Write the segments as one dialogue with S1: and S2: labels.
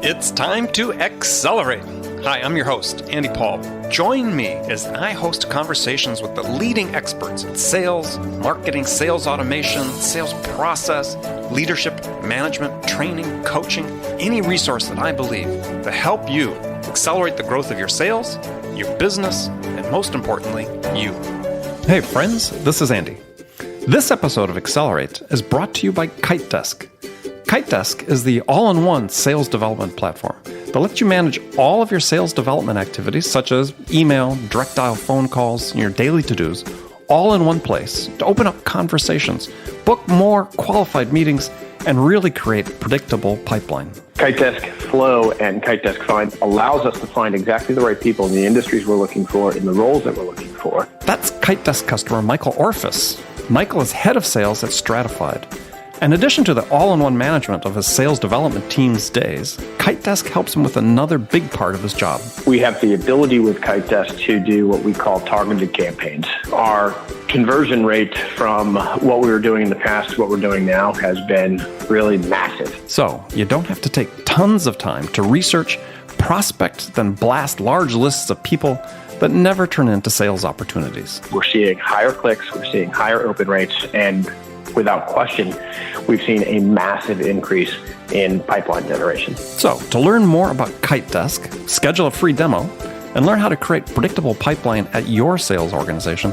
S1: It's time to accelerate. Hi, I'm your host, Andy Paul. Join me as I host conversations with the leading experts in sales, marketing, sales automation, sales process, leadership, management, training, coaching, any resource that I believe to help you accelerate the growth of your sales, your business, and most importantly, you. Hey friends, this is Andy. This episode of Accelerate is brought to you by Kitedesk. Kitedesk is the all-in-one sales development platform that lets you manage all of your sales development activities, such as email, direct dial phone calls, and your daily to-dos, all in one place to open up conversations, book more qualified meetings, and really create a predictable pipeline.
S2: Kitedesk Flow and Kitedesk Find allows us to find exactly the right people in the industries we're looking for, in the roles that we're looking for.
S1: That's Kitedesk customer Michael Orphis. Michael is head of sales at Stratified. In addition to the all-in-one management of his sales development team's days, Kitedesk helps him with another big part of his job.
S2: We have the ability with Kitedesk to do what we call targeted campaigns. Our conversion rate from what we were doing in the past to what we're doing now has been really massive.
S1: So you don't have to take tons of time to research, prospect, then blast large lists of people that never turn into sales opportunities.
S2: We're seeing higher clicks, we're seeing higher open rates, and without question, we've seen a massive increase in pipeline generation.
S1: So, to learn more about Kitedesk, schedule a free demo, and learn how to create predictable pipeline at your sales organization,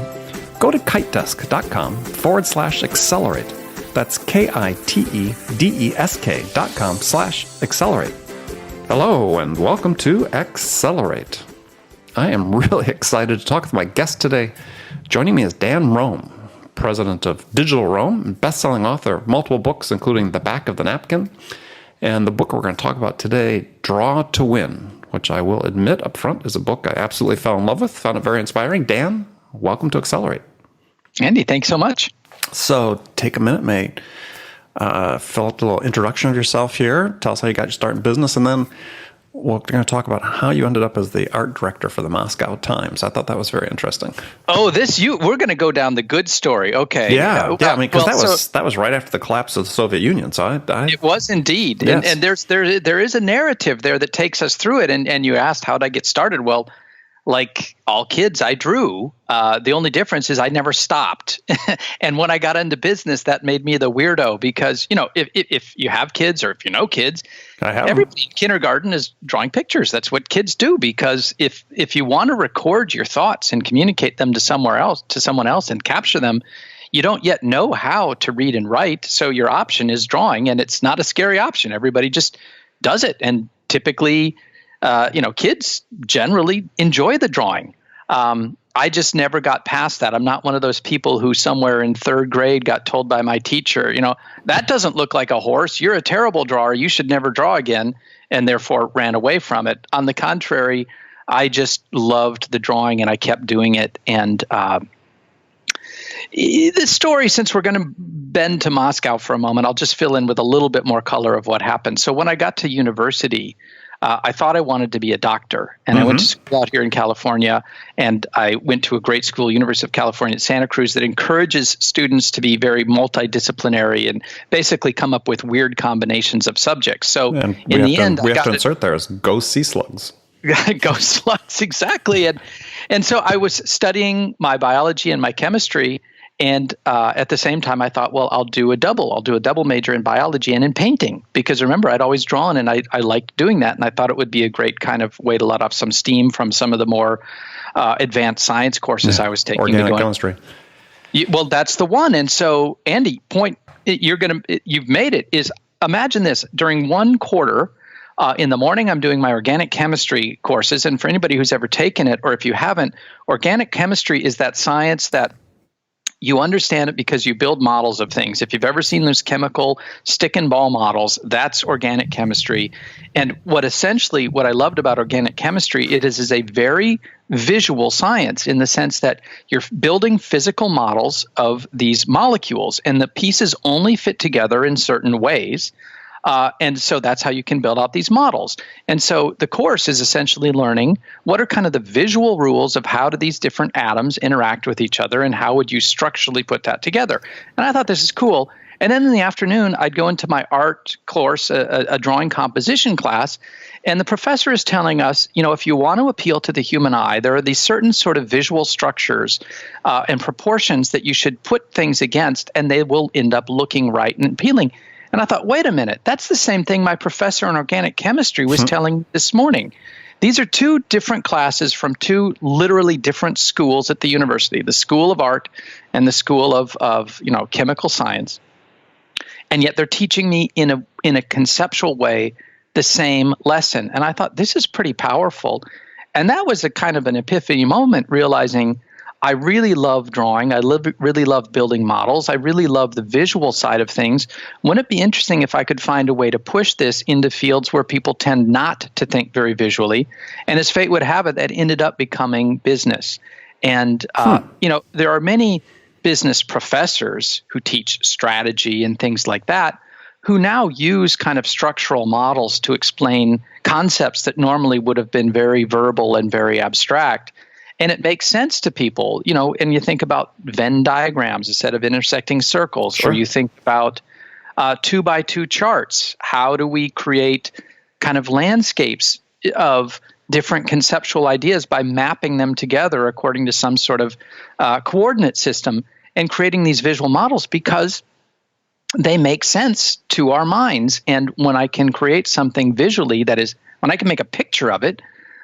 S1: go to kitedesk.com/accelerate. That's KITEDESK.com/accelerate. Hello, and welcome to Accelerate. I am really excited to talk with my guest today. Joining me is Dan Rome, president of Digital Rome, best-selling author of multiple books, including The Back of the Napkin, and the book we're going to talk about today, Draw to Win, which I will admit up front is a book I absolutely fell in love with, found it very inspiring. Dan, welcome to Accelerate.
S3: Andy, thanks so much.
S1: So take a minute, mate. Fill out a little introduction of yourself here. Tell us how you got your start in business, and then we're going to talk about how you ended up as the art director for the Moscow Times. I thought that was very interesting.
S3: Oh, we're going to go down the good story. Okay.
S1: Yeah. I mean, because that was right after the collapse of the Soviet Union. So
S3: it was indeed.
S1: Yes.
S3: And there is a narrative there that takes us through it. And you asked, how'd I get started? Well, like all kids, I drew. The only difference is I never stopped. And when I got into business, that made me the weirdo because, if you have kids or if you know kids, everybody in kindergarten is drawing pictures. That's what kids do, because if you want to record your thoughts and communicate them to someone else and capture them, you don't yet know how to read and write. So your option is drawing, and it's not a scary option. Everybody just does it. And typically, kids generally enjoy the drawing. I just never got past that. I'm not one of those people who somewhere in third grade got told by my teacher, that doesn't look like a horse. You're a terrible drawer. You should never draw again, and therefore ran away from it. On the contrary, I just loved the drawing and I kept doing it. And this story, since we're going to bend to Moscow for a moment, I'll just fill in with a little bit more color of what happened. So when I got to university, I thought I wanted to be a doctor, and I went to school out here in California, and I went to a great school, University of California at Santa Cruz, that encourages students to be very multidisciplinary and basically come up with weird combinations of subjects. So in the end,
S1: we have to insert there is go sea slugs.
S3: Go slugs, exactly. And so I was studying my biology and my chemistry. And at the same time, I thought, well, I'll do a double major in biology and in painting, because remember, I'd always drawn and I liked doing that. And I thought it would be a great kind of way to let off some steam from some of the more advanced science courses I was taking.
S1: Organic chemistry.
S3: Well, that's the one. And so, Andy, you've made it, is imagine this. During one quarter, in the morning, I'm doing my organic chemistry courses. And for anybody who's ever taken it, or if you haven't, organic chemistry is that science that you understand it because you build models of things. If you've ever seen those chemical stick and ball models, that's organic chemistry. And what I loved about organic chemistry, it is a very visual science in the sense that you're building physical models of these molecules, and the pieces only fit together in certain ways. And so that's how you can build out these models. And so the course is essentially learning what are kind of the visual rules of how do these different atoms interact with each other, and how would you structurally put that together. And I thought this is cool. And then in the afternoon, I'd go into my art course, a drawing composition class, and the professor is telling us, if you want to appeal to the human eye, there are these certain sort of visual structures and proportions that you should put things against, and they will end up looking right and appealing. And I thought, wait a minute, that's the same thing my professor in organic chemistry was telling me this morning. These are two different classes from two literally different schools at the university, the School of Art and the School of Chemical Science. And yet they're teaching me in a conceptual way the same lesson. And I thought, this is pretty powerful. And that was a kind of an epiphany moment, realizing I really love drawing. I really love building models. I really love the visual side of things. Wouldn't it be interesting if I could find a way to push this into fields where people tend not to think very visually? And as fate would have it, that ended up becoming business. And, there are many business professors who teach strategy and things like that, who now use kind of structural models to explain concepts that normally would have been very verbal and very abstract. And it makes sense to people, and you think about Venn diagrams instead of intersecting circles,
S1: Sure.
S3: or you think about 2x2 charts. How do we create kind of landscapes of different conceptual ideas by mapping them together according to some sort of coordinate system and creating these visual models, because they make sense to our minds. And when I can create something visually, that is, when I can make a picture of it,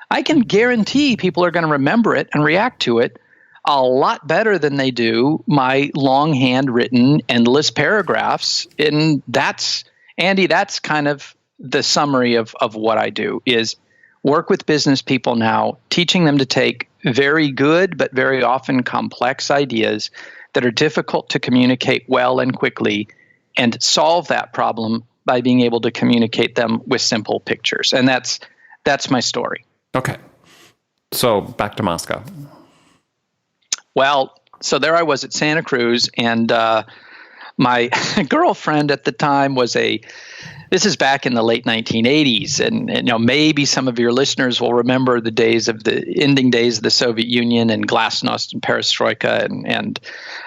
S3: I can guarantee people are going to remember it and react to it a lot better than they do my long handwritten endless paragraphs. And that's, Andy, that's kind of the summary of what I do, is work with business people now, teaching them to take very good but very often complex ideas that are difficult to communicate well and quickly, and solve that problem by being able to communicate them with simple pictures. And that's my story.
S1: Okay. So back to Moscow.
S3: Well, so there I was at Santa Cruz, and my girlfriend at the time was this is back in the late 1980s, and maybe some of your listeners will remember the ending days of the Soviet Union and glasnost and perestroika, and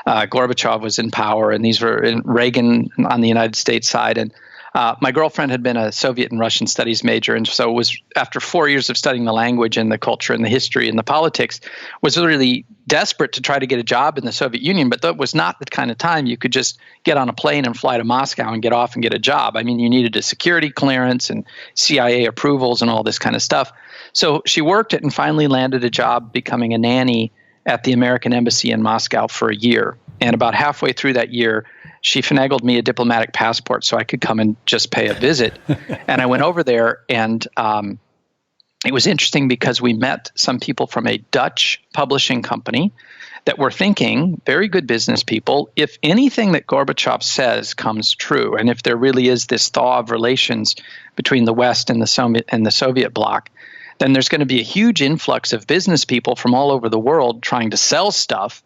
S3: Gorbachev was in power, and these were in Reagan on the United States side. And my girlfriend had been a Soviet and Russian studies major, and so was, after 4 years of studying the language and the culture and the history and the politics, was really desperate to try to get a job in the Soviet Union. But that was not the kind of time you could just get on a plane and fly to Moscow and get off and get a job. I mean, you needed a security clearance and CIA approvals and all this kind of stuff. So she worked it and finally landed a job becoming a nanny at the American Embassy in Moscow for a year. And about halfway through that year, she finagled me a diplomatic passport so I could come and just pay a visit. And I went over there, and it was interesting because we met some people from a Dutch publishing company that were thinking, very good business people, if anything that Gorbachev says comes true, and if there really is this thaw of relations between the West and the Soviet bloc, then there's going to be a huge influx of business people from all over the world trying to sell stuff.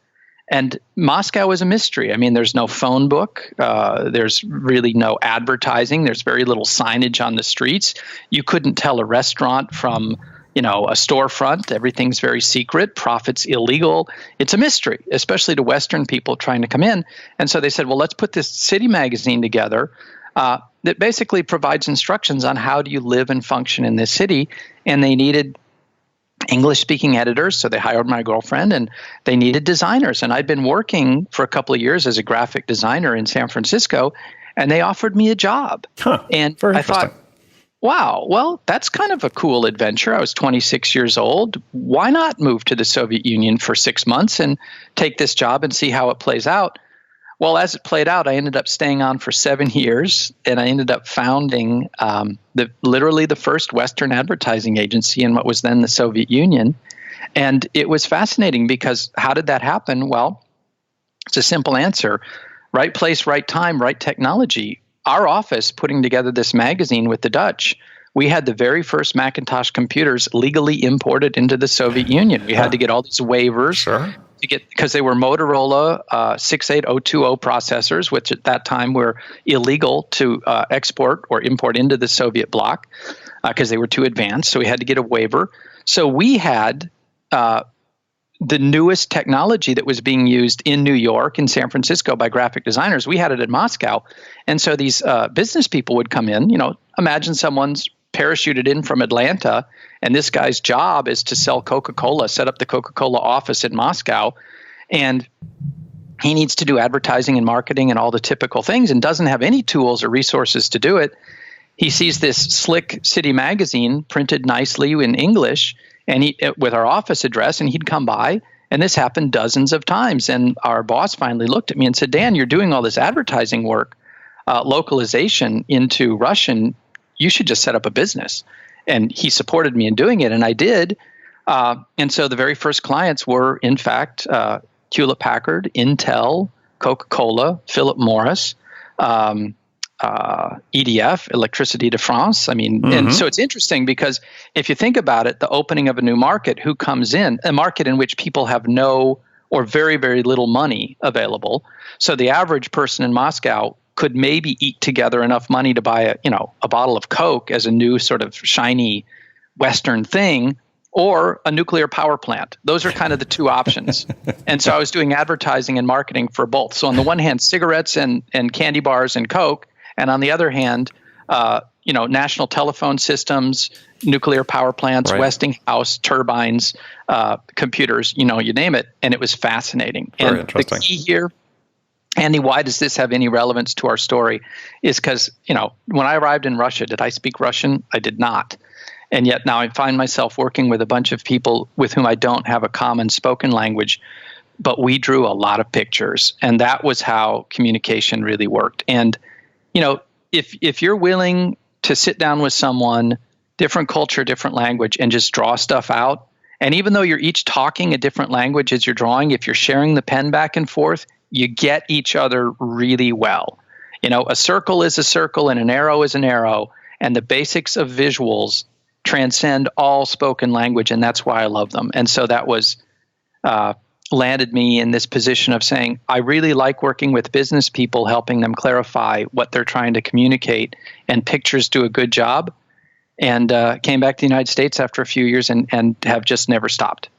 S3: And Moscow is a mystery. I mean, there's no phone book. There's really no advertising. There's very little signage on the streets. You couldn't tell a restaurant from, a storefront. Everything's very secret. Profit's illegal. It's a mystery, especially to Western people trying to come in. And so they said, well, let's put this city magazine together that basically provides instructions on how do you live and function in this city. And they needed English-speaking editors, so they hired my girlfriend, and they needed designers. And I'd been working for a couple of years as a graphic designer in San Francisco, and they offered me a job. And I thought, wow, well, that's kind of a cool adventure. I was 26 years old. Why not move to the Soviet Union for 6 months and take this job and see how it plays out? Well, as it played out, I ended up staying on for 7 years, and I ended up founding literally the first Western advertising agency in what was then the Soviet Union. And it was fascinating because how did that happen? Well, it's a simple answer. Right place, right time, right technology. Our office putting together this magazine with the Dutch, we had the very first Macintosh computers legally imported into the Soviet Union. We had to get all these waivers.
S1: Sure.
S3: Because they were Motorola 68020 processors, which at that time were illegal to export or import into the Soviet bloc because they were too advanced. So we had to get a waiver. So we had the newest technology that was being used in New York and San Francisco by graphic designers. We had it in Moscow. And so these business people would come in, imagine someone's parachuted in from Atlanta, and this guy's job is to sell Coca-Cola, set up the Coca-Cola office in Moscow. And he needs to do advertising and marketing and all the typical things and doesn't have any tools or resources to do it. He sees this slick city magazine printed nicely in English and with our office address, and he'd come by. And this happened dozens of times. And our boss finally looked at me and said, Dan, you're doing all this advertising work, localization into Russian. You should just set up a business. And he supported me in doing it, and I did. And so the very first clients were, in fact, Hewlett-Packard, Intel, Coca-Cola, Philip Morris, EDF, Electricité de France. I mean, and so it's interesting because if you think about it, the opening of a new market, who comes in? A market in which people have no or very, very little money available. So the average person in Moscow could maybe eat together enough money to buy a bottle of Coke as a new sort of shiny Western thing, or a nuclear power plant. Those are kind of the two options. And so I was doing advertising and marketing for both. So on the one hand, cigarettes and candy bars and Coke, and on the other hand, national telephone systems, nuclear power plants,
S1: right.
S3: Westinghouse turbines, computers, you name it. And it was fascinating.
S1: Very interesting.
S3: The key here, Andy, why does this have any relevance to our story? Is because, when I arrived in Russia, did I speak Russian? I did not. And yet now I find myself working with a bunch of people with whom I don't have a common spoken language, but we drew a lot of pictures. And that was how communication really worked. And, if you're willing to sit down with someone, different culture, different language, and just draw stuff out, and even though you're each talking a different language as you're drawing, if you're sharing the pen back and forth, you get each other really well. A circle is a circle and an arrow is an arrow, and the basics of visuals transcend all spoken language, and that's why I love them. And so that was landed me in this position of saying, I really like working with business people, helping them clarify what they're trying to communicate, and pictures do a good job. And came back to the United States after a few years and have just never stopped.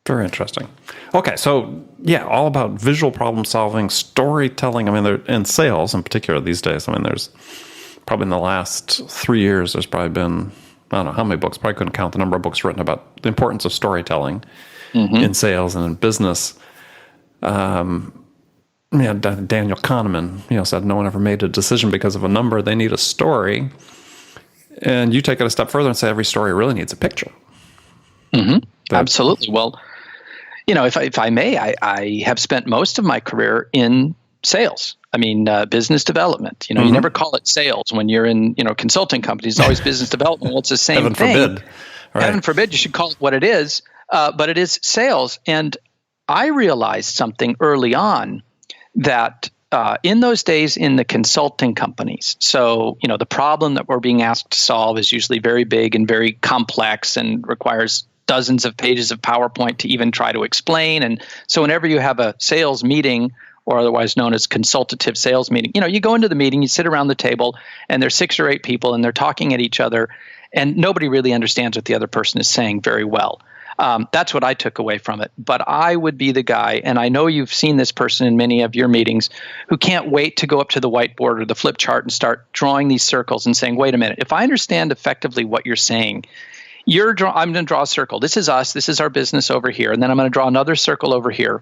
S1: Very interesting. Okay, so yeah, all about visual problem solving, storytelling. I mean, in sales in particular these days, there's probably in the last 3 years, there's probably been, I don't know how many books, probably couldn't count the number of books written about the importance of storytelling in sales and in business. Daniel Kahneman, said no one ever made a decision because of a number. They need a story. And you take it a step further and say every story really needs a picture.
S3: Absolutely. Well, if I may, I have spent most of my career in sales. Business development. You never call it sales when you're in, consulting companies. It's always business development. Well, it's the same
S1: Heaven
S3: thing.
S1: Forbid. Right.
S3: Heaven forbid you should call it what it is, but it is sales. And I realized something early on that in those days in the consulting companies, so, the problem that we're being asked to solve is usually very big and very complex and requires dozens of pages of PowerPoint to even try to explain. And so whenever you have a sales meeting, or otherwise known as consultative sales meeting, you go into the meeting, you sit around the table, and there's 6 or 8 people, and they're talking at each other, and nobody really understands what the other person is saying very well. That's what I took away from it. But I would be the guy, and I know you've seen this person in many of your meetings, who can't wait to go up to the whiteboard or the flip chart and start drawing these circles and saying, wait a minute, if I understand effectively what you're saying, I'm going to draw a circle. This is us. This is our business over here. And then I'm going to draw another circle over here.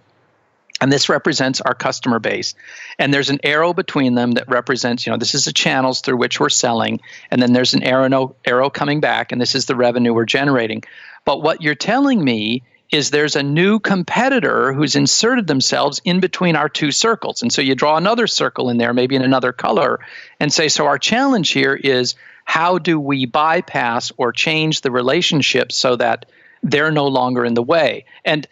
S3: And this represents our customer base. And there's an arrow between them that represents, this is the channels through which we're selling. And then there's an arrow coming back, and this is the revenue we're generating. But what you're telling me is there's a new competitor who's inserted themselves in between our 2 circles. And so you draw another circle in there, maybe in another color, and say, so our challenge here is, how do we bypass or change the relationship so that they're no longer in the way? And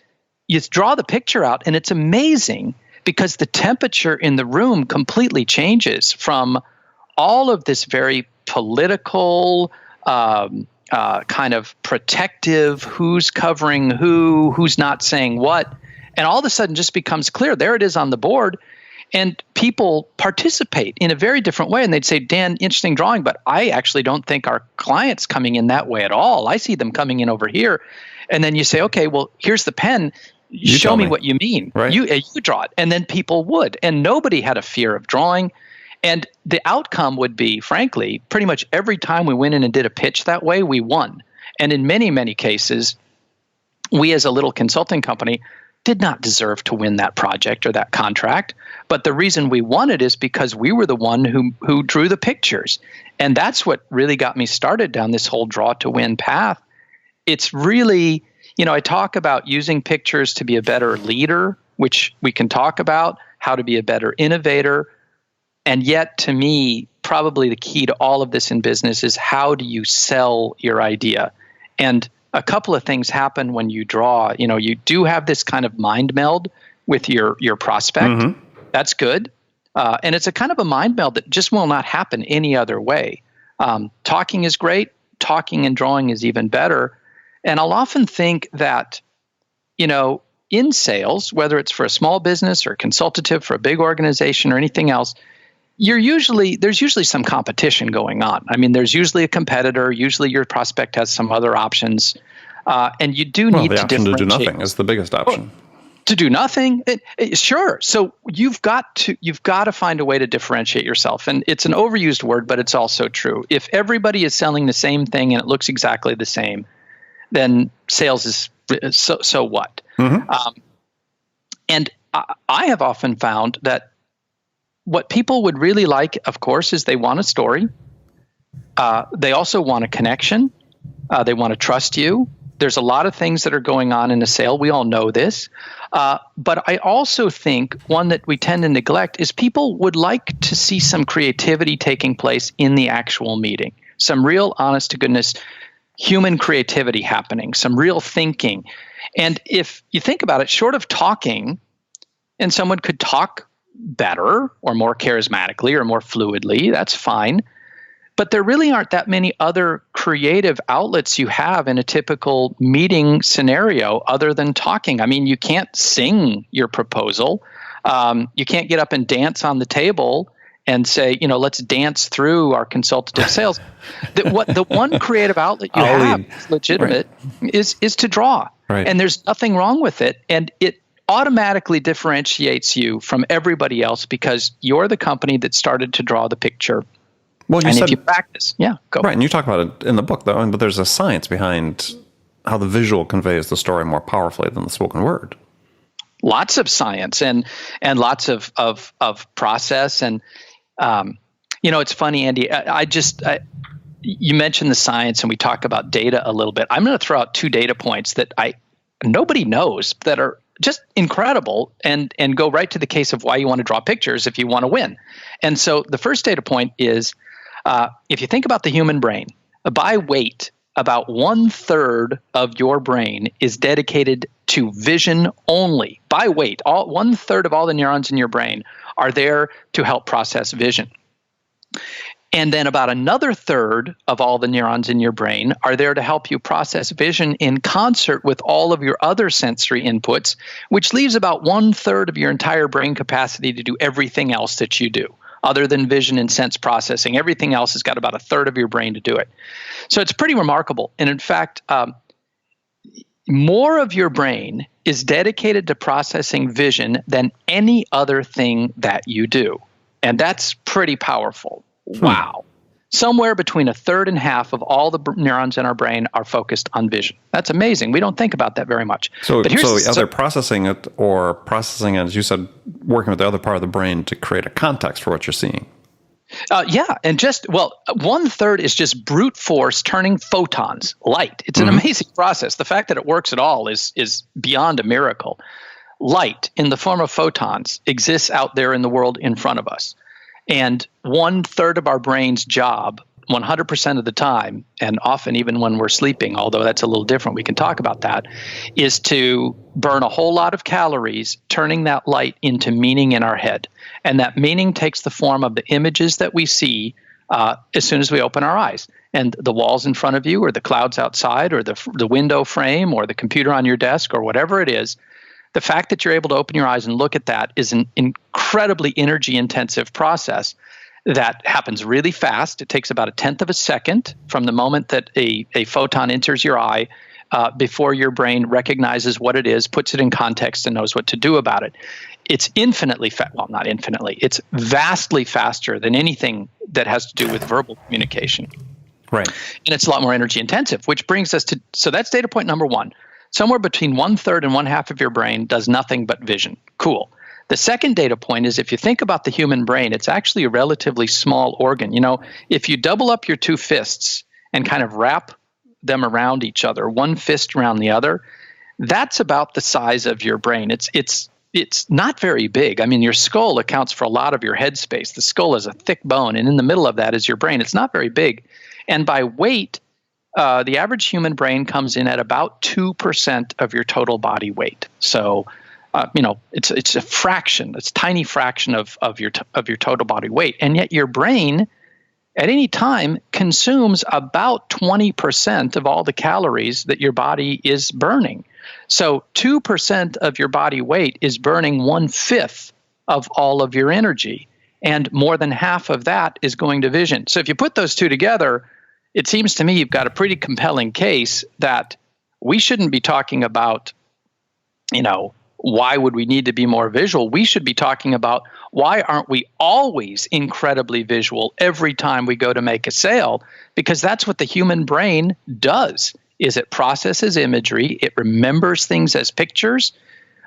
S3: you draw the picture out, and it's amazing because the temperature in the room completely changes from all of this very political, kind of protective, who's covering who's not saying what, and all of a sudden just becomes clear. There it is on the board, and people participate in a very different way. And they'd say, Dan, interesting drawing, but I actually don't think our client's coming in that way at all. I see them coming in over here. And then you say, okay, well, here's the pen. show me what you mean.
S1: Right.
S3: You draw it. And then people would. And nobody had a fear of drawing. And the outcome would be, frankly, pretty much every time we went in and did a pitch that way, we won. And in many, many cases, we as a little consulting company did not deserve to win that project or that contract. But the reason we won it is because we were the one who drew the pictures. And that's what really got me started down this whole draw to win path. It's really, I talk about using pictures to be a better leader, which we can talk about, how to be a better innovator. And yet, to me, probably the key to all of this in business is how do you sell your idea? And a couple of things happen when you draw. You do have this kind of mind meld with your prospect. Mm-hmm. That's good. And it's a kind of a mind meld that just will not happen any other way. Talking is great. Talking and drawing is even better. And I'll often think that, in sales, whether it's for a small business or consultative for a big organization or anything else, there's usually some competition going on. I mean, there's usually a competitor. Usually your prospect has some other options. And you do need to differentiate.
S1: The option to do nothing is the biggest option.
S3: To do nothing? Sure. So you've got to find a way to differentiate yourself. And it's an overused word, but it's also true. If everybody is selling the same thing and it looks exactly the same, then sales is so what? Mm-hmm. And I have often found that what people would really like, of course, is they want a story. They also want a connection. They want to trust you. There's a lot of things that are going on in a sale. We all know this. But I also think one that we tend to neglect is people would like to see some creativity taking place in the actual meeting. Some real, honest to goodness, human creativity happening, some real thinking. And if you think about it, short of talking, and someone could talk better or more charismatically or more fluidly, that's fine. But there really aren't that many other creative outlets you have in a typical meeting scenario other than talking. I mean, you can't sing your proposal. You can't get up and dance on the table and say, let's dance through our consultative sales. The one creative outlet you have is legitimate, right, is to draw.
S1: Right.
S3: And there's nothing wrong with it. And it automatically differentiates you from everybody else because you're the company that started to draw the picture.
S1: Well,
S3: if you practice, go.
S1: Right, and you talk about it in the book, though, but there's a science behind how the visual conveys the story more powerfully than the spoken word.
S3: Lots of science and lots of process. And, it's funny, Andy, you mentioned the science and we talk about data a little bit. I'm going to throw out 2 data points that nobody knows that are just incredible and go right to the case of why you want to draw pictures if you want to win. And so the first data point is, if you think about the human brain, by weight, about 1/3 of your brain is dedicated to vision only. By weight, 1/3 of all the neurons in your brain are there to help process vision. And then about another 1/3 of all the neurons in your brain are there to help you process vision in concert with all of your other sensory inputs, which leaves about 1/3 of your entire brain capacity to do everything else that you do. Other than vision and sense processing, everything else has got about 1/3 of your brain to do it. So it's pretty remarkable. And in fact, more of your brain is dedicated to processing vision than any other thing that you do. And that's pretty powerful. Wow. Somewhere between 1/3 and half of all the neurons in our brain are focused on vision. That's amazing. We don't think about that very much.
S1: So either processing it or processing it, as you said, working with the other part of the brain to create a context for what you're seeing.
S3: And 1/3 is just brute force turning photons, light. It's an amazing process. The fact that it works at all is beyond a miracle. Light in the form of photons exists out there in the world in front of us. And 1/3 of our brain's job, 100% of the time, and often even when we're sleeping, although that's a little different, we can talk about that, is to burn a whole lot of calories, turning that light into meaning in our head. And that meaning takes the form of the images that we see as soon as we open our eyes. And the walls in front of you, or the clouds outside, or the window frame, or the computer on your desk, or whatever it is, the fact that you're able to open your eyes and look at that is an incredibly energy-intensive process that happens really fast. It takes about 1/10 of a second from the moment that a photon enters your eye before your brain recognizes what it is, puts it in context, and knows what to do about it. It's not infinitely, it's vastly faster than anything that has to do with verbal communication.
S1: Right.
S3: And it's a lot more energy intensive, which brings us to, so that's data point number one. Somewhere between 1/3 and 1/2 of your brain does nothing but vision. Cool. The second data point is, if you think about the human brain, it's actually a relatively small organ. If you double up your two fists and kind of wrap them around each other, one fist around the other, that's about the size of your brain. It's not very big. I mean, your skull accounts for a lot of your head space. The skull is a thick bone, and in the middle of that is your brain. It's not very big. And by weight, the average human brain comes in at about 2% of your total body weight. So, it's a fraction. It's a tiny fraction of your total body weight. And yet your brain, at any time, consumes about 20% of all the calories that your body is burning. So 2% of your body weight is burning 1/5 of all of your energy. And more than half of that is going to vision. So if you put those two together, it seems to me you've got a pretty compelling case that we shouldn't be talking about, why would we need to be more visual? We should be talking about, why aren't we always incredibly visual every time we go to make a sale? Because that's what the human brain does, is it processes imagery, it remembers things as pictures.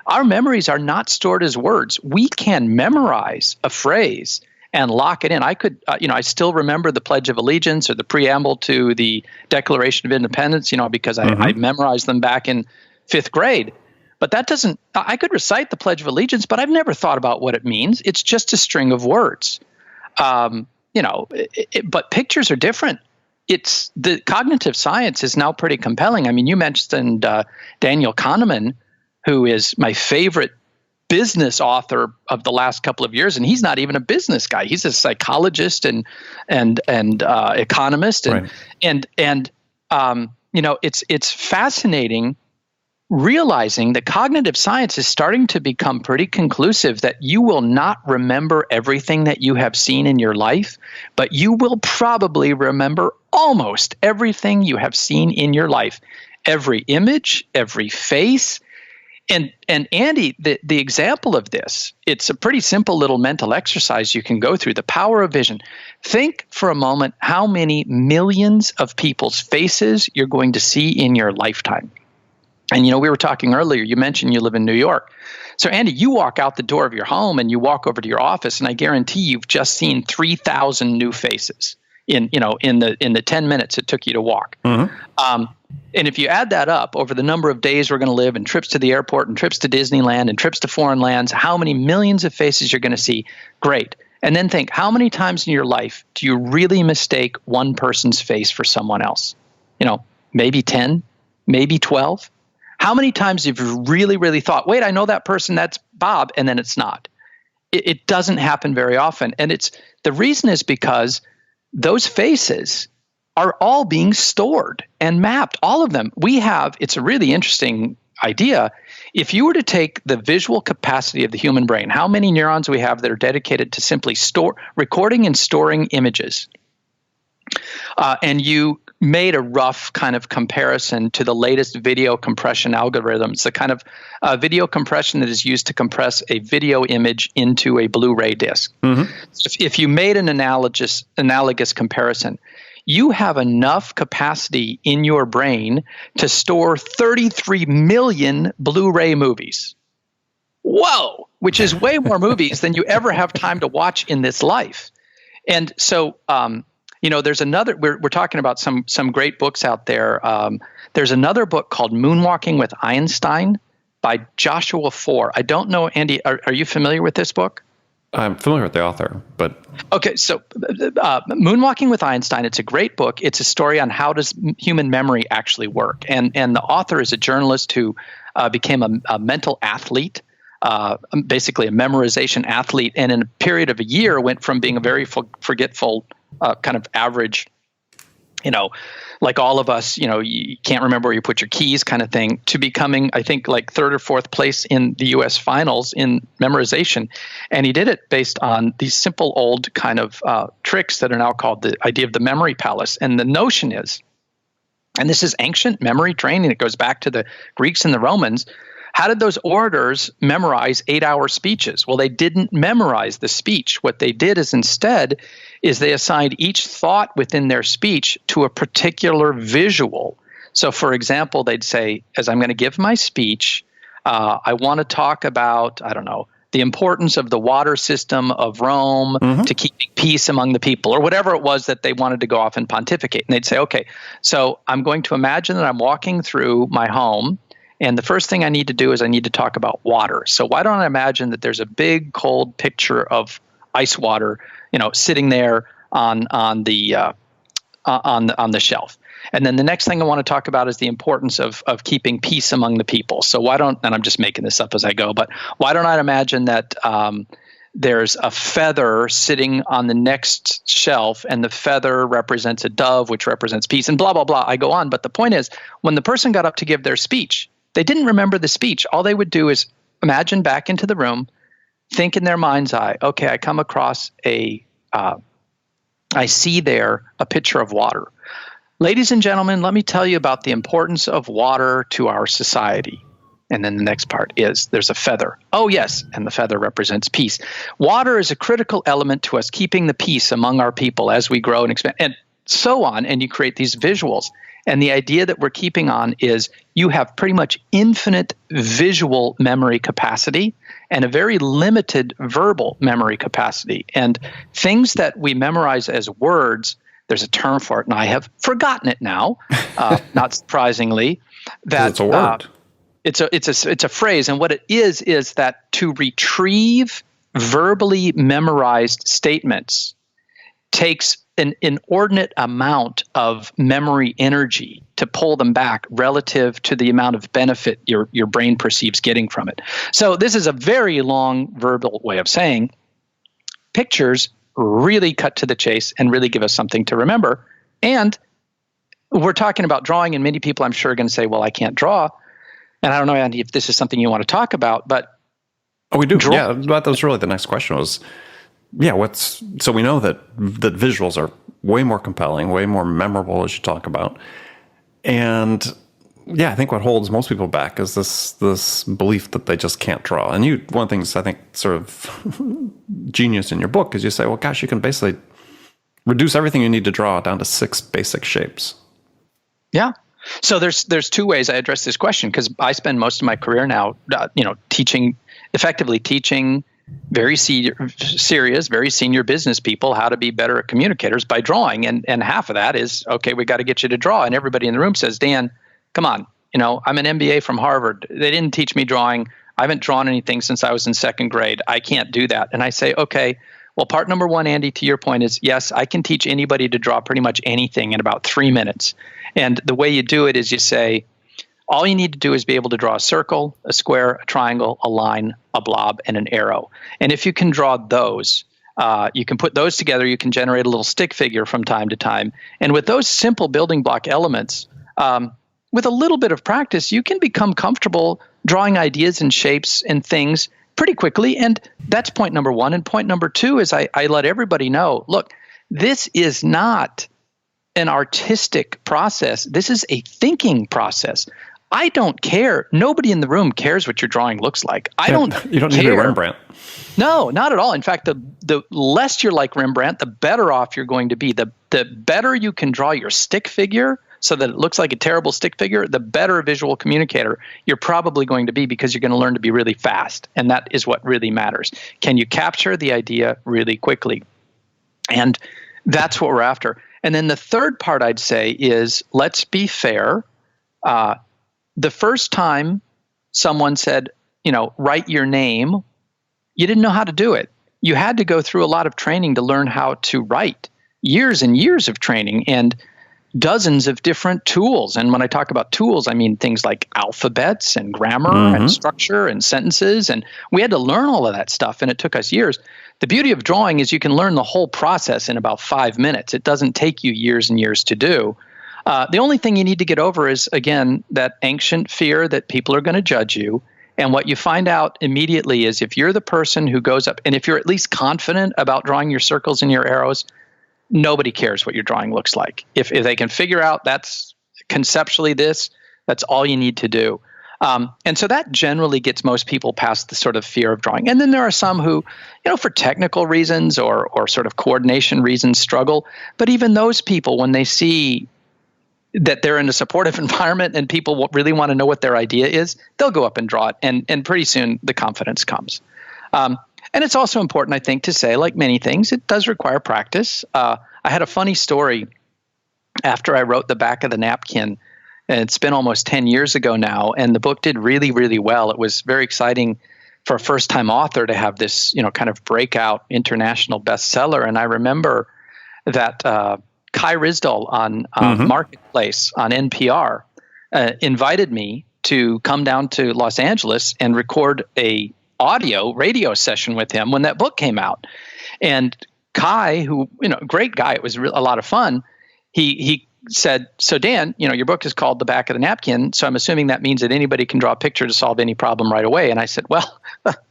S3: Our memories are not stored as words. We can memorize a phrase and lock it in. I still remember the Pledge of Allegiance or the preamble to the Declaration of Independence, because I memorized them back in 5th grade. But I could recite the Pledge of Allegiance, but I've never thought about what it means. It's just a string of words. But pictures are different. It's the cognitive science is now pretty compelling. I mean, you mentioned Daniel Kahneman, who is my favorite business author of the last couple of years, and he's not even a business guy. He's a psychologist and economist, it's fascinating realizing that cognitive science is starting to become pretty conclusive that you will not remember everything that you have seen in your life, but you will probably remember almost everything you have seen in your life. Every image, every face. And Andy, the example of this, it's a pretty simple little mental exercise you can go through, the power of vision. Think for a moment how many millions of people's faces you're going to see in your lifetime. And, we were talking earlier, you mentioned you live in New York. So, Andy, you walk out the door of your home and you walk over to your office, and I guarantee you've just seen 3,000 new faces in the 10 minutes it took you to walk. Mm-hmm. And if you add that up over the number of days we're going to live and trips to the airport and trips to Disneyland and trips to foreign lands, how many millions of faces you're going to see, great. And then think, how many times in your life do you really mistake one person's face for someone else? Maybe 10, maybe 12. How many times have you really, really thought, wait, I know that person, that's Bob, and then it's not? It doesn't happen very often. And the reason is because those faces are all being stored and mapped, all of them. It's a really interesting idea. If you were to take the visual capacity of the human brain, how many neurons we have that are dedicated to simply recording and storing images, and you made a rough kind of comparison to the latest video compression algorithms, the kind of video compression that is used to compress a video image into a Blu-ray disc. Mm-hmm. If you made an analogous comparison, you have enough capacity in your brain to store 33 million Blu-ray movies. Whoa! Which is way more movies than you ever have time to watch in this life. And so, there's another, we're talking about some great books out there. There's another book called Moonwalking with Einstein by Joshua Foer. I don't know, Andy, are you familiar with this book?
S1: I'm familiar with the author, but... Okay,
S3: so Moonwalking with Einstein, it's a great book. It's a story on how does human memory actually work. And the author is a journalist who became a mental athlete, basically a memorization athlete, and in a period of a year went from being a very forgetful kind of average, like all of us, you can't remember where you put your keys kind of thing, to becoming, I think, like 3rd or 4th place in the U.S. finals in memorization. And he did it based on these simple old kind of tricks that are now called the idea of the memory palace. And the notion is, And this is ancient memory training. It goes back to the Greeks and the Romans. How did those orators memorize 8-hour speeches? Well, they didn't memorize the speech. What they did is instead is they assigned each thought within their speech to a particular visual. So, for example, they'd say, as I'm going to give my speech, I want to talk about, I don't know, the importance of the water system of Rome to keeping peace among the people, or whatever it was that they wanted to go off and pontificate. And they'd say, okay, so I'm going to imagine that I'm walking through my home, and the first thing I need to do is I need to talk about water. So why don't I imagine that there's a big, cold picture of ice water, sitting there on the shelf. And then the next thing I want to talk about is the importance of keeping peace among the people. So and I'm just making this up as I go, but why don't I imagine that there's a feather sitting on the next shelf, and the feather represents a dove, which represents peace, and blah, blah, blah. I go on. But the point is, when the person got up to give their speech, they didn't remember the speech. All they would do is imagine back into the room, think in their mind's eye, okay, I come across I see there a pitcher of water. Ladies and gentlemen, let me tell you about the importance of water to our society. And then the next part is there's a feather. Oh, yes, and the feather represents peace. Water is a critical element to us keeping the peace among our people as we grow and expand, and so on. And you create these visuals. And the idea that we're keeping on is you have pretty much infinite visual memory capacity and a very limited verbal memory capacity. And things that we memorize as words, there's a term for it, and I have forgotten it now, not surprisingly. That
S1: it's a word.
S3: It's a phrase, and what it is that to retrieve verbally memorized statements takes an inordinate amount of memory energy to pull them back relative to the amount of benefit your brain perceives getting from it. So this is a very long verbal way of saying pictures really cut to the chase and really give us something to remember. And we're talking about drawing, and many people I'm sure are going to say, well, I can't draw. And I don't know, Andy, if this is something you want to talk about, but...
S1: Oh, we do. Yeah, that was really the next question was, so we know that visuals are way more compelling, way more memorable as you talk about. And I think what holds most people back is this belief that they just can't draw. And one of the things I think sort of genius in your book is you say, well, gosh, you can basically reduce everything you need to draw down to 6 basic shapes. Yeah.
S3: So there's 2 ways I address this question, because I spend most of my career now, effectively teaching very serious, very senior business people how to be better communicators by drawing. And half of that is, okay, we got to get you to draw. And everybody in the room says, Dan, come on, I'm an MBA from Harvard. They didn't teach me drawing. I haven't drawn anything since I was in 2nd grade. I can't do that. And I say, okay, well, part number 1, Andy, to your point is, yes, I can teach anybody to draw pretty much anything in about 3 minutes. And the way you do it is you say, all you need to do is be able to draw a circle, a square, a triangle, a line, a blob, and an arrow. And if you can draw those, you can put those together, you can generate a little stick figure from time to time. And with those simple building block elements, with a little bit of practice, you can become comfortable drawing ideas and shapes and things pretty quickly. And that's point number 1. And point number 2 is I let everybody know, look, this is not an artistic process. This is a thinking process. I don't care. Nobody in the room cares what your drawing looks like.
S1: You don't
S3: care.
S1: Need to be Rembrandt.
S3: No, not at all. In fact, the less you're like Rembrandt, the better off you're going to be. The better you can draw your stick figure so that it looks like a terrible stick figure, the better a visual communicator you're probably going to be, because you're going to learn to be really fast. And that is what really matters. Can you capture the idea really quickly? And that's what we're after. And then the third part I'd say is, let's be fair. The first time someone said, write your name, you didn't know how to do it. You had to go through a lot of training to learn how to write. Years and years of training and dozens of different tools. And when I talk about tools, I mean things like alphabets and grammar and structure and sentences. And we had to learn all of that stuff, and it took us years. The beauty of drawing is you can learn the whole process in about 5 minutes. It doesn't take you years and years to do. The only thing you need to get over is, again, that ancient fear that people are going to judge you. And what you find out immediately is, if you're the person who goes up, and if you're at least confident about drawing your circles and your arrows, nobody cares what your drawing looks like. If they can figure out that's conceptually this, that's all you need to do. And so that generally gets most people past the sort of fear of drawing. And then there are some who, for technical reasons or sort of coordination reasons struggle. But even those people, when they see that they're in a supportive environment and people really want to know what their idea is, they'll go up and draw it. And pretty soon the confidence comes. And it's also important, I think, to say, like many things, it does require practice. I had a funny story after I wrote the back of the napkin. And it's been almost 10 years ago now, and the book did really, really well. It was very exciting for a first-time author to have this, kind of breakout international bestseller. And I remember that Kai Ryssdal on Marketplace on NPR invited me to come down to Los Angeles and record a radio session with him when that book came out. And Kai, who, great guy, it was a lot of fun. He said, so Dan, your book is called The Back of the Napkin, so I'm assuming that means that anybody can draw a picture to solve any problem right away. And I said, well,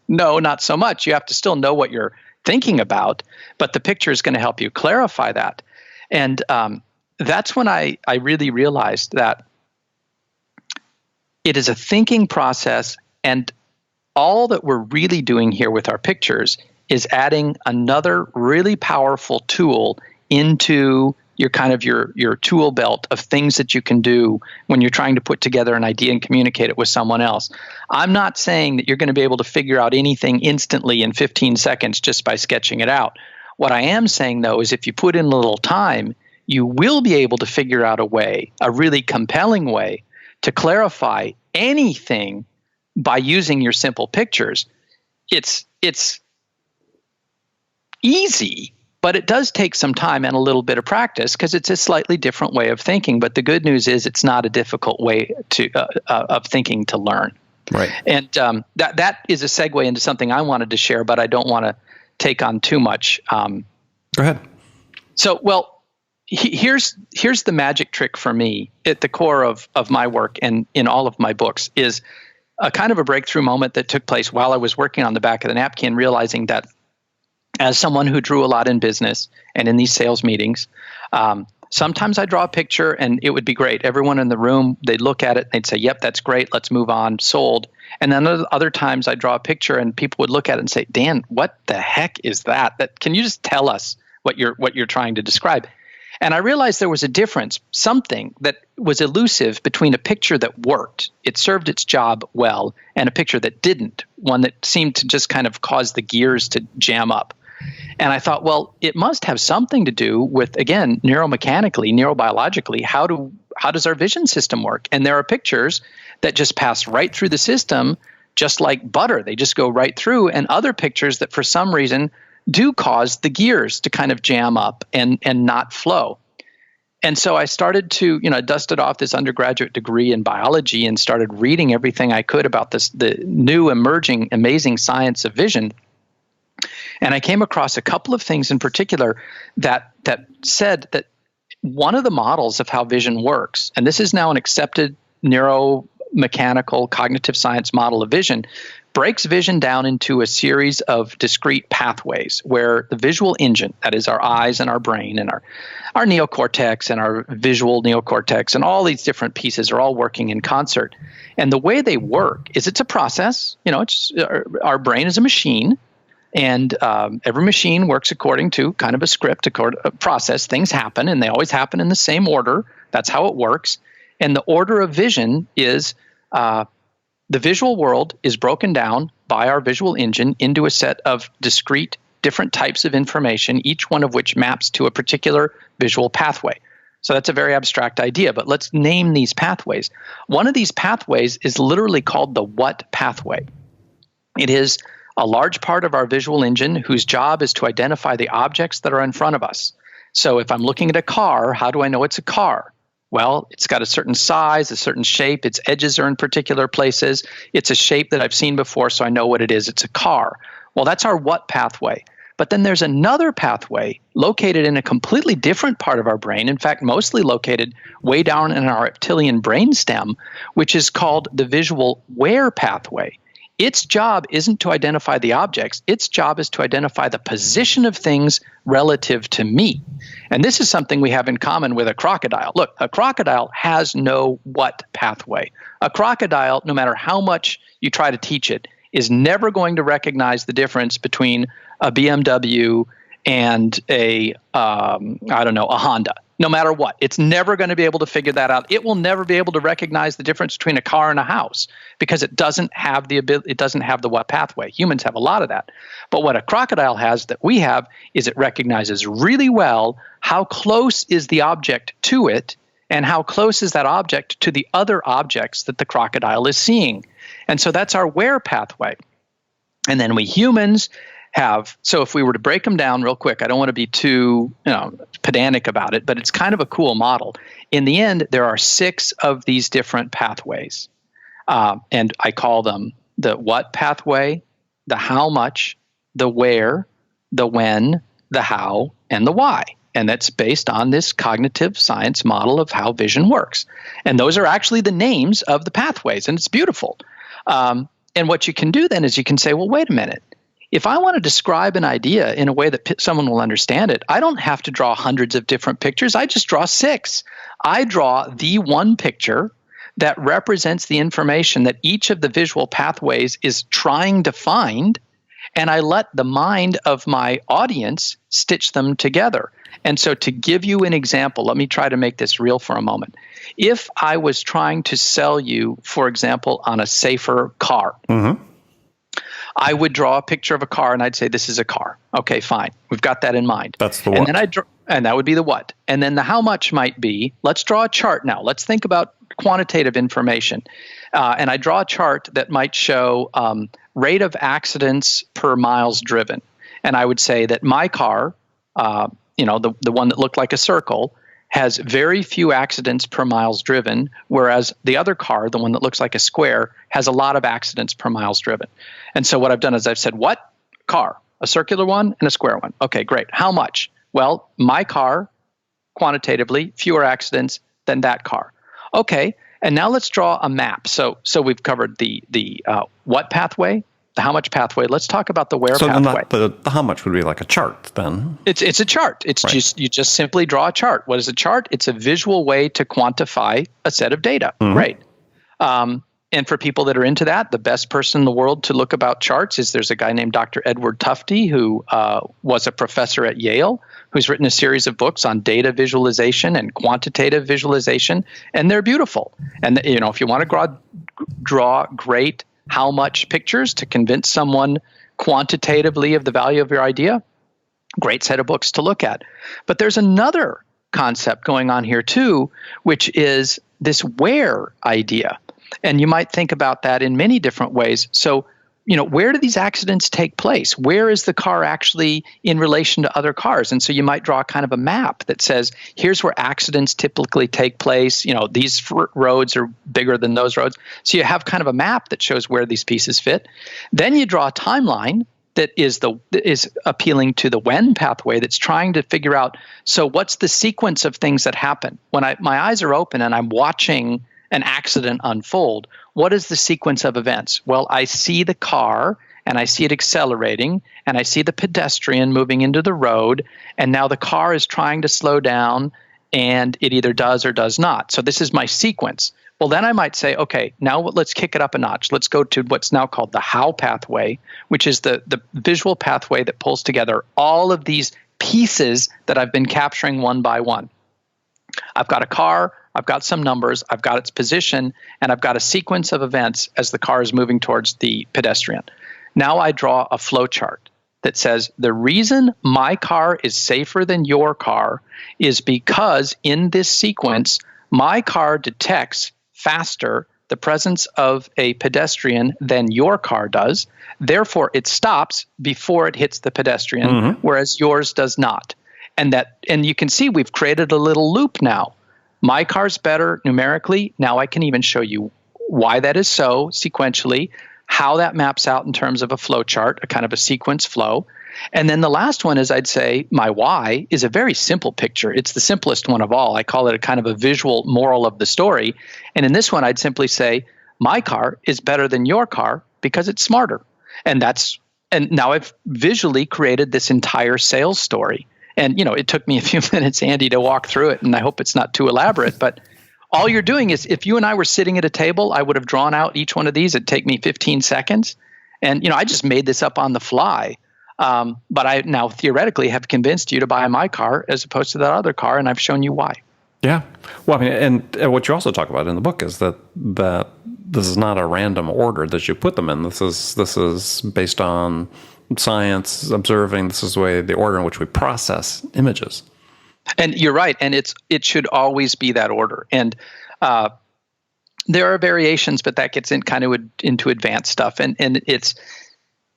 S3: no, not so much. You have to still know what you're thinking about, but the picture is going to help you clarify that. And that's when I really realized that it is a thinking process, and all that we're really doing here with our pictures is adding another really powerful tool into your tool belt of things that you can do when you're trying to put together an idea and communicate it with someone else. I'm not saying that you're going to be able to figure out anything instantly in 15 seconds just by sketching it out. What I am saying, though, is if you put in a little time, you will be able to figure out a really compelling way to clarify anything by using your simple pictures. It's easy, but it does take some time and a little bit of practice because it's a slightly different way of thinking. But the good news is it's not a difficult way of thinking to learn.
S1: Right.
S3: And that is a segue into something I wanted to share, but I don't want to take on too much.
S1: Go ahead.
S3: So, here's the magic trick for me at the core of my work and in all of my books is a kind of a breakthrough moment that took place while I was working on the back of the napkin, realizing that as someone who drew a lot in business and in these sales meetings, sometimes I draw a picture and it would be great. Everyone in the room, they'd look at it and they'd say, yep, that's great. Let's move on. Sold. And then other times I draw a picture and people would look at it and say, Dan, what the heck is that? Can you just tell us what you're trying to describe? And I realized there was a difference, something that was elusive between a picture that worked, it served its job well, and a picture that didn't, one that seemed to just kind of cause the gears to jam up. And I thought, well, it must have something to do with, again, neuromechanically, neurobiologically, how does our vision system work? And there are pictures that just pass right through the system, just like butter. They just go right through, and other pictures that for some reason do cause the gears to kind of jam up and not flow. And so I started to, dusted off this undergraduate degree in biology and started reading everything I could about the new emerging amazing science of vision. And I came across a couple of things in particular that said that one of the models of how vision works, and this is now an accepted neuromechanical cognitive science model of vision, breaks vision down into a series of discrete pathways where the visual engine, that is our eyes and our brain and our neocortex and our visual neocortex and all these different pieces are all working in concert. And the way they work is it's a process. Our brain is a machine. And every machine works according to kind of a script, a process. Things happen, and they always happen in the same order. That's how it works. And the order of vision is the visual world is broken down by our visual engine into a set of discrete, different types of information, each one of which maps to a particular visual pathway. So that's a very abstract idea, but let's name these pathways. One of these pathways is literally called the what pathway. It is a large part of our visual engine whose job is to identify the objects that are in front of us. So if I'm looking at a car, how do I know it's a car? Well, it's got a certain size, a certain shape. Its edges are in particular places. It's a shape that I've seen before, so I know what it is. It's a car. Well, that's our what pathway. But then there's another pathway located in a completely different part of our brain, in fact, mostly located way down in our reptilian brainstem, which is called the visual where pathway. its job isn't to identify the objects. Its job is to identify the position of things relative to me. And this is something we have in common with a crocodile. Look, a crocodile has no what pathway. A crocodile, no matter how much you try to teach it, is never going to recognize the difference between a BMW and a Honda. No matter what, it's never going to be able to figure that out. It will never be able to recognize the difference between a car and a house because it doesn't have the ability. It doesn't have the what pathway. Humans have a lot of that, but what a crocodile has that we have is it recognizes really well how close is the object to it and how close is that object to the other objects that the crocodile is seeing. And so that's our where pathway. And then we humans have, so if we were to break them down real quick, I don't want to be too pedantic about it, but it's kind of a cool model. In the end, there are 6 of these different pathways. And I call them the what pathway, the how much, the where, the when, the how, and the why. And that's based on this cognitive science model of how vision works. And those are actually the names of the pathways, and it's beautiful. And what you can do then is you can say, well, wait a minute. If I want to describe an idea in a way that someone will understand it, I don't have to draw hundreds of different pictures. I just draw 6. I draw the one picture that represents the information that each of the visual pathways is trying to find, and I let the mind of my audience stitch them together. And so to give you an example, let me try to make this real for a moment. If I was trying to sell you, for example, on a safer car, I would draw a picture of a car and I'd say, this is a car. Okay, fine. We've got that in mind.
S1: That's the what.
S3: And then and that would be the what. And then the how much might be, let's draw a chart now. Let's think about quantitative information. And I draw a chart that might show rate of accidents per miles driven. And I would say that my car, the one that looked like a circle, has very few accidents per miles driven, whereas the other car, the one that looks like a square, has a lot of accidents per miles driven. And so what I've done is I've said, what? Car, a circular one and a square one. Okay, great. How much? Well, my car, quantitatively, fewer accidents than that car. Okay, and now let's draw a map. So we've covered the what pathway, the how much pathway. Let's talk about the where pathway.
S1: So the how much would be like a chart then?
S3: It's a chart. It's right. You just simply draw a chart. What is a chart? It's a visual way to quantify a set of data. Right. And for people that are into that, the best person in the world to look about charts is there's a guy named Dr. Edward Tufte who was a professor at Yale, who's written a series of books on data visualization and quantitative visualization, and they're beautiful. And if you want to draw great how much pictures to convince someone quantitatively of the value of your idea, great set of books to look at. But there's another concept going on here too, which is this where idea. And you might think about that in many different ways. So, where do these accidents take place? Where is the car actually in relation to other cars? And so you might draw kind of a map that says, here's where accidents typically take place. These roads are bigger than those roads. So you have kind of a map that shows where these pieces fit. Then you draw a timeline that is appealing to the when pathway that's trying to figure out, so what's the sequence of things that happen? When my eyes are open and I'm watching an accident unfold, what is the sequence of events? Well, I see the car and I see it accelerating and I see the pedestrian moving into the road, and now the car is trying to slow down and it either does or does not. So this is my sequence. Well, then I might say, okay, now let's kick it up a notch. Let's go to what's now called the how pathway, which is the visual pathway that pulls together all of these pieces that I've been capturing one by one. I've got a car, I've got some numbers, I've got its position, and I've got a sequence of events as the car is moving towards the pedestrian. Now I draw a flow chart that says the reason my car is safer than your car is because in this sequence, my car detects faster the presence of a pedestrian than your car does. Therefore, it stops before it hits the pedestrian, whereas yours does not. And you can see we've created a little loop now. My car's better numerically. Now I can even show you why that is so sequentially, how that maps out in terms of a flow chart, a kind of a sequence flow. And then the last one is, I'd say my why is a very simple picture. It's the simplest one of all. I call it a kind of a visual moral of the story. And in this one, I'd simply say, my car is better than your car because it's smarter. And now I've visually created this entire sales story. And, it took me a few minutes, Andy, to walk through it, and I hope it's not too elaborate. But all you're doing is, if you and I were sitting at a table, I would have drawn out each one of these. It'd take me 15 seconds. And, I just made this up on the fly. But I now theoretically have convinced you to buy my car as opposed to that other car, and I've shown you why.
S1: Yeah. Well, and what you also talk about in the book is that this is not a random order that you put them in. This is based on science, observing. This is the order in which we process images.
S3: And you're right. And it should always be that order. And there are variations, but that gets into advanced stuff. And it's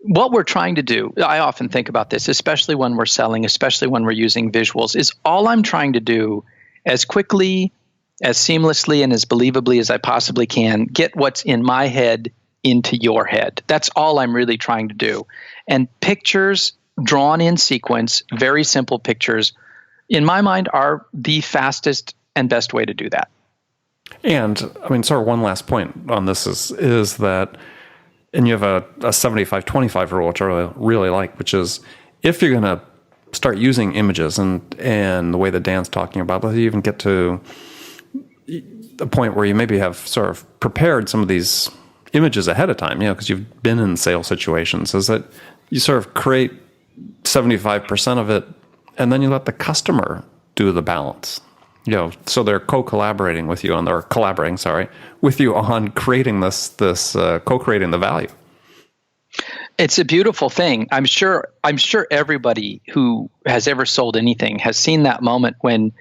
S3: what we're trying to do. I often think about this, especially when we're selling, especially when we're using visuals, is all I'm trying to do as quickly, as seamlessly, and as believably as I possibly can, get what's in my head into your head. That's all I'm really trying to do. And pictures drawn in sequence, very simple pictures, in my mind, are the fastest and best way to do that.
S1: And sort of one last point on this is that, and you have a 75-25 rule, which I really like, which is if you're going to start using images and the way that Dan's talking about, let's even get to the point where you maybe have sort of prepared some of these images ahead of time, because you've been in sales situations, is that you sort of create 75% of it and then you let the customer do the balance. So they're co-collaborating with you with you on creating this co-creating the value.
S3: It's a beautiful thing. I'm sure everybody who has ever sold anything has seen that moment when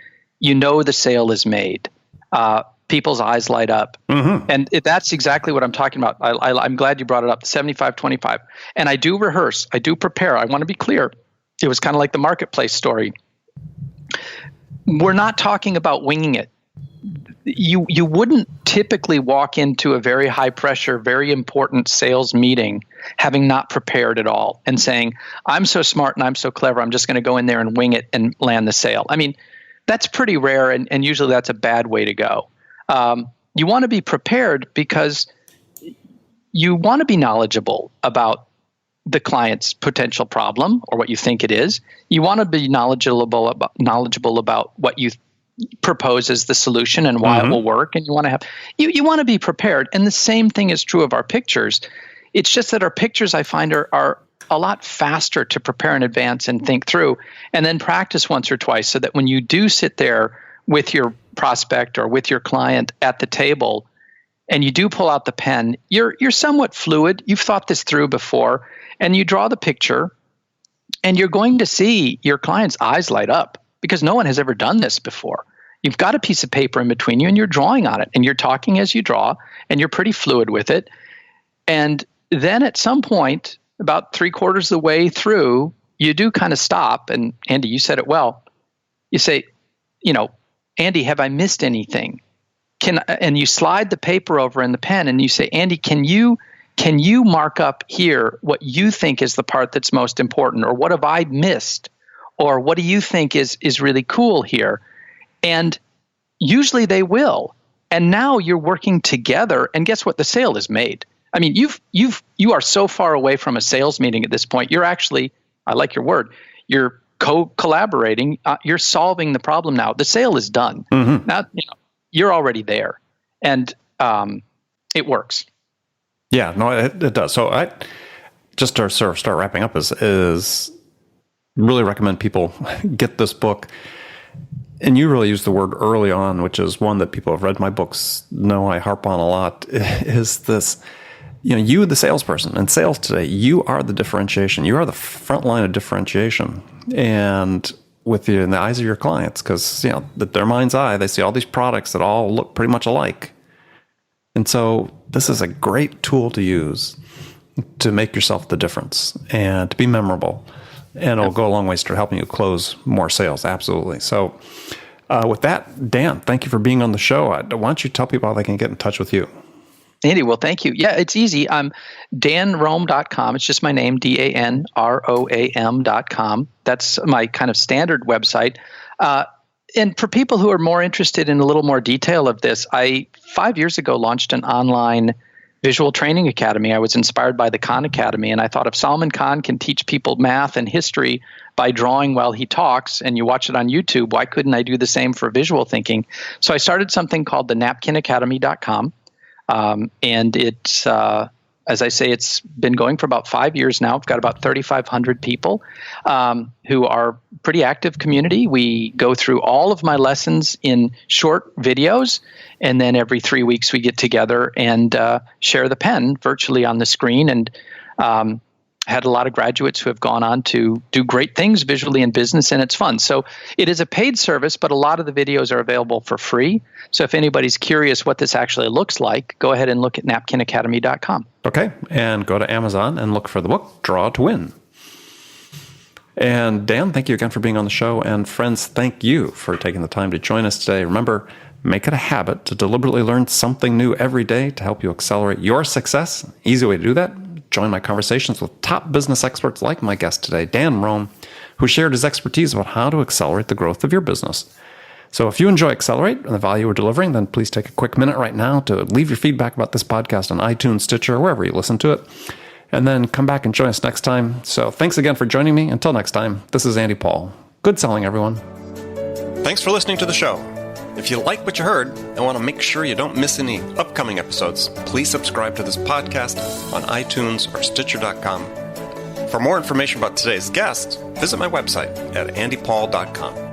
S3: the sale is made. People's eyes light up. Mm-hmm. And that's exactly what I'm talking about. I'm glad you brought it up, 75-25. And I do rehearse. I do prepare. I want to be clear. It was kind of like the marketplace story. We're not talking about winging it. You wouldn't typically walk into a very high pressure, very important sales meeting having not prepared at all and saying, I'm so smart and I'm so clever, I'm just going to go in there and wing it and land the sale. That's pretty rare, and usually that's a bad way to go. You want to be prepared because you want to be knowledgeable about the client's potential problem or what you think it is. You want to be knowledgeable about what you propose as the solution and why it will work, and you want to have you want to be prepared. And the same thing is true of our pictures. It's just that our pictures, I find, are a lot faster to prepare in advance and think through, and then practice once or twice, so that when you do sit there with your prospect or with your client at the table, and you do pull out the pen, you're somewhat fluid. You've thought this through before, and you draw the picture, and you're going to see your client's eyes light up because no one has ever done this before. You've got a piece of paper in between you, and you're drawing on it, and you're talking as you draw, and you're pretty fluid with it. And then at some point, about 3/4 of the way through, you do kind of stop. And Andy, you said it well. You say, Andy, have I missed anything? And you slide the paper over in the pen, and you say, Andy, can you mark up here what you think is the part that's most important, or what have I missed, or what do you think is really cool here? And usually they will. And now you're working together, and guess what? The sale is made. You are so far away from a sales meeting at this point. You're actually, I like your word, you're collaborating. You're solving the problem now. The sale is done. Mm-hmm. Now, you're already there, and it works.
S1: Yeah, no, it does. So I just to sort of start wrapping up is really recommend people get this book. And you really used the word early on, which is one that people have read my books know I harp on a lot, is this, you, the salesperson, in sales today, you are the differentiation. You are the front line of differentiation. And with you in the eyes of your clients, because, their mind's eye, they see all these products that all look pretty much alike. And so this is a great tool to use to make yourself the difference and to be memorable. And it'll go a long ways to helping you close more sales. Absolutely. So with that, Dan, thank you for being on the show. Why don't you tell people how they can get in touch with you?
S3: Andy, well, thank you. Yeah, it's easy. danroam.com. It's just my name, DANROAM.com. That's my kind of standard website. And for people who are more interested in a little more detail of this, I 5 years ago launched an online Visual Training Academy. I was inspired by the Khan Academy, and I thought if Salman Khan can teach people math and history by drawing while he talks, and you watch it on YouTube, why couldn't I do the same for visual thinking? So I started something called the napkinacademy.com, and it's, as I say, it's been going for about 5 years now. I've got about 3,500 people who are pretty active community. We go through all of my lessons in short videos, and then every 3 weeks we get together and share the pen virtually on the screen, and had a lot of graduates who have gone on to do great things visually in business, and it's fun. So it is a paid service, but a lot of the videos are available for free. So if anybody's curious what this actually looks like, go ahead and look at napkinacademy.com.
S1: Okay, and go to Amazon and look for the book, Draw to Win. And Dan, thank you again for being on the show. And friends, thank you for taking the time to join us today. Remember, make it a habit to deliberately learn something new every day to help you accelerate your success. Easy way to do that: join my conversations with top business experts like my guest today, Dan Rome, who shared his expertise about how to accelerate the growth of your business. So if you enjoy Accelerate and the value we're delivering, then please take a quick minute right now to leave your feedback about this podcast on iTunes, Stitcher, or wherever you listen to it. And then come back and join us next time. So thanks again for joining me. Until next time, this is Andy Paul. Good selling, everyone. Thanks for listening to the show. If you like what you heard and want to make sure you don't miss any upcoming episodes, please subscribe to this podcast on iTunes or Stitcher.com. For more information about today's guest, visit my website at andypaul.com.